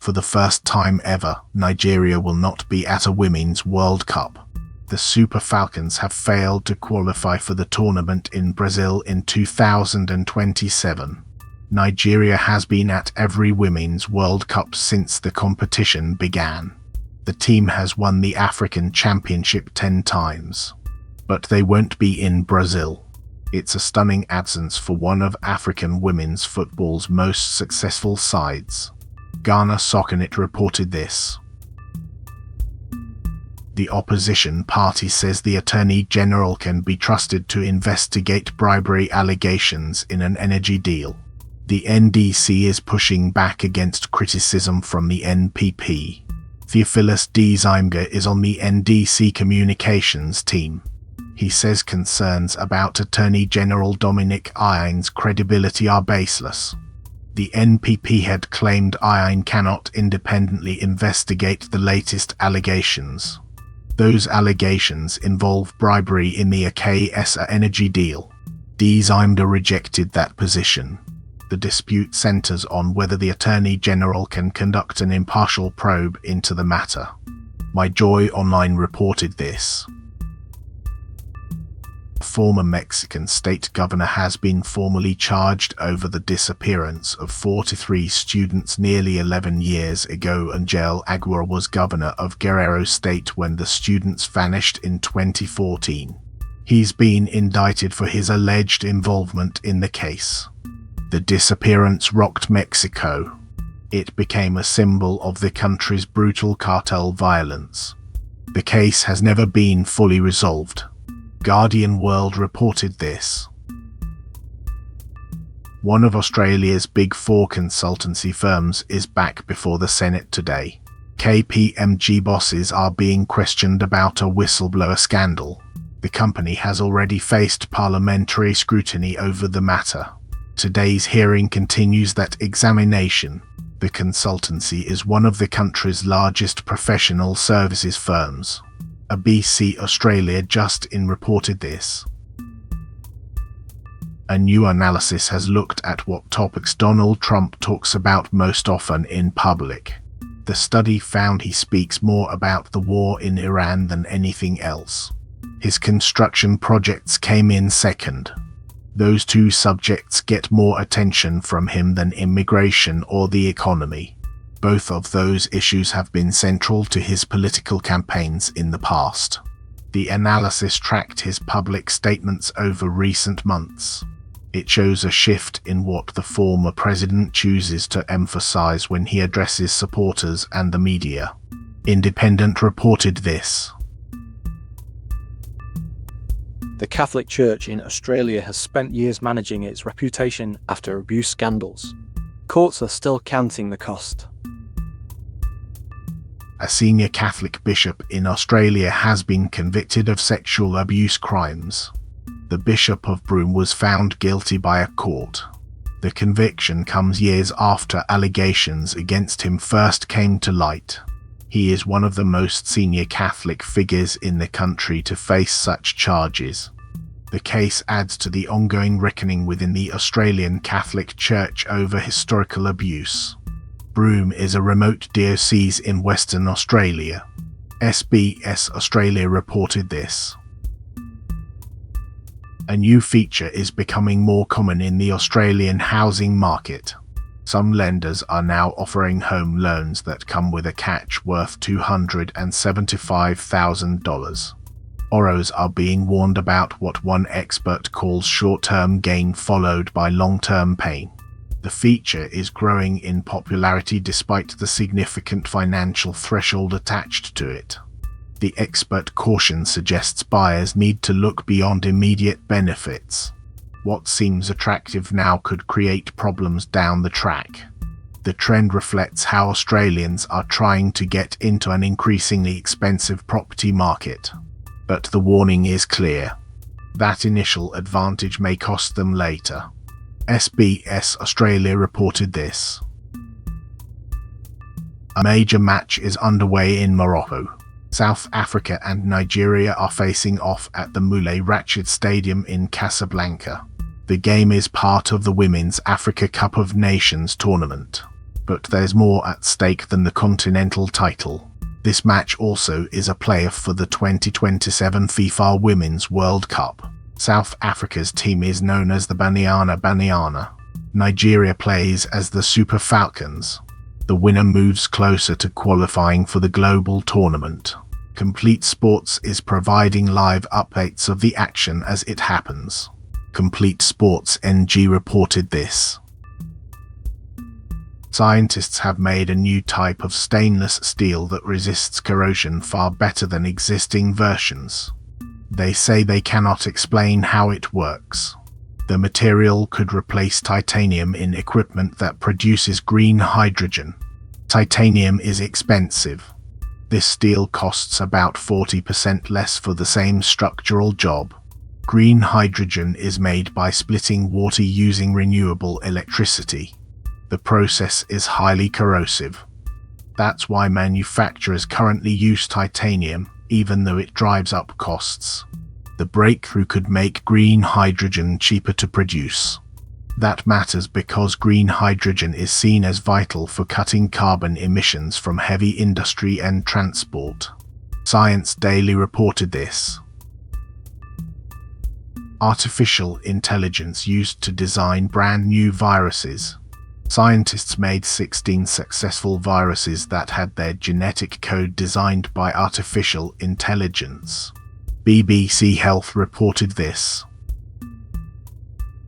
For the first time ever, Nigeria will not be at a Women's World Cup. The Super Falcons have failed to qualify for the tournament in Brazil in 2027. Nigeria has been at every Women's World Cup since the competition began. The team has won the African Championship 10 times. But they won't be in Brazil. It's a stunning absence for one of African women's football's most successful sides. Ghana Soccernet reported this. The opposition party says the Attorney General can be trusted to investigate bribery allegations in an energy deal. The NDC is pushing back against criticism from the NPP. Theophilus Dzimga is on the NDC communications team. He says concerns about Attorney General Dominic Ian's credibility are baseless. The NPP had claimed Ian cannot independently investigate the latest allegations. Those allegations involve bribery in the AKSA energy deal. Dzimga rejected that position. The dispute centers on whether the Attorney General can conduct an impartial probe into the matter. MyJoyOnline reported this. A former Mexican state governor has been formally charged over the disappearance of 43 students nearly 11 years ago. Angel Aguirre was governor of Guerrero State when the students vanished in 2014. He's been indicted for his alleged involvement in the case. The disappearance rocked Mexico. It became a symbol of the country's brutal cartel violence. The case has never been fully resolved. Guardian World reported this. One of Australia's Big Four consultancy firms is back before the Senate today. KPMG bosses are being questioned about a whistleblower scandal. The company has already faced parliamentary scrutiny over the matter. Today's hearing continues that examination. The consultancy is one of the country's largest professional services firms. ABC Australia just reported this. A new analysis has looked at what topics Donald Trump talks about most often in public. The study found he speaks more about the war in Iran than anything else. His construction projects came in second. Those two subjects get more attention from him than immigration or the economy. Both of those issues have been central to his political campaigns in the past. The analysis tracked his public statements over recent months. It shows a shift in what the former president chooses to emphasize when he addresses supporters and the media. Independent reported this. The Catholic Church in Australia has spent years managing its reputation after abuse scandals. Courts are still counting the cost. A senior Catholic bishop in Australia has been convicted of sexual abuse crimes. The Bishop of Broome was found guilty by a court. The conviction comes years after allegations against him first came to light. He is one of the most senior Catholic figures in the country to face such charges. The case adds to the ongoing reckoning within the Australian Catholic Church over historical abuse. Broome is a remote diocese in Western Australia. SBS Australia reported this. A new feature is becoming more common in the Australian housing market. Some lenders are now offering home loans that come with a catch worth $275,000. Borrowers are being warned about what one expert calls short-term gain followed by long-term pain. The feature is growing in popularity despite the significant financial threshold attached to it. The expert caution suggests buyers need to look beyond immediate benefits. What seems attractive now could create problems down the track. The trend reflects how Australians are trying to get into an increasingly expensive property market. But the warning is clear. That initial advantage may cost them later. SBS Australia reported this. A major match is underway in Morocco. South Africa and Nigeria are facing off at the Moulay Rachid Stadium in Casablanca. The game is part of the Women's Africa Cup of Nations tournament. but there's more at stake than the continental title. This match also is a playoff for the 2027 FIFA Women's World Cup. South Africa's team is known as the Banyana. Nigeria plays as the Super Falcons. The winner moves closer to qualifying for the global tournament. Complete Sports is providing live updates of the action as it happens. Complete Sports NG reported this. Scientists have made a new type of stainless steel that resists corrosion far better than existing versions. They say they cannot explain how it works. The material could replace titanium in equipment that produces green hydrogen. Titanium is expensive. This steel costs about 40% less for the same structural job. Green hydrogen is made by splitting water using renewable electricity. The process is highly corrosive. That's why manufacturers currently use titanium, even though it drives up costs. The breakthrough could make green hydrogen cheaper to produce. That matters because green hydrogen is seen as vital for cutting carbon emissions from heavy industry and transport. Science Daily reported this. Artificial intelligence used to design brand new viruses. Scientists made 16 successful viruses that had their genetic code designed by artificial intelligence. BBC Health reported this.